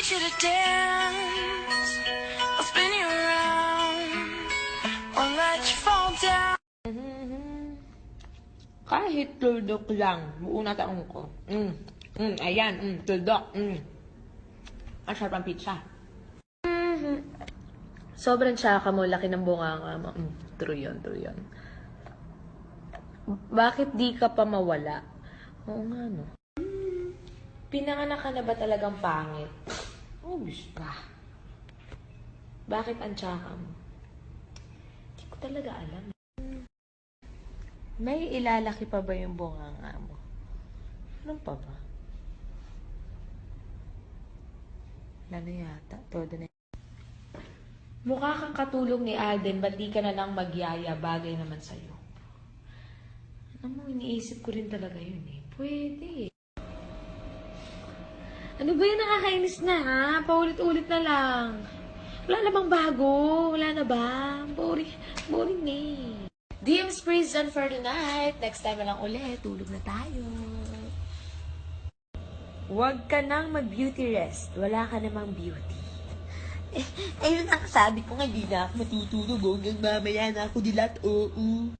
teach you to dance. I'll spin you around. Won't let you fall down. Kahit tuldok lang, buo na taong ko. Ayan, tuldok. Ang sarap ang pizza. Sobrang tsaka mo, laki ng bunganga mo. True yun, true yun. Bakit di ka pa mawala? Oo nga, no. Pinanganak ka na ba talagang pangit? Obvious pa. Bakit ang tsaka mo? Hindi ko talaga alam. May ilalaki pa ba yung bunganga mo? Anong pa ba? Wala na yata. Todo na. Mukha kang katulong ni Alden, ba't di ka na lang magyaya? Bagay naman sa'yo. Ano mo, iniisip ko rin talaga yun eh. Pwede. Ano ba yun, nakakainis na ha? Paulit-ulit na lang. Wala na bang bago? Wala na ba? Boring. Boring eh. DM's praise done for tonight. Next time na lang ulit. Tulog na tayo. Huwag ka nang mag-beauty rest. Wala ka namang beauty. Ayun ang sabi ko nga, di na ako matutulog. Hanggang mamaya na ako dilat. Oo.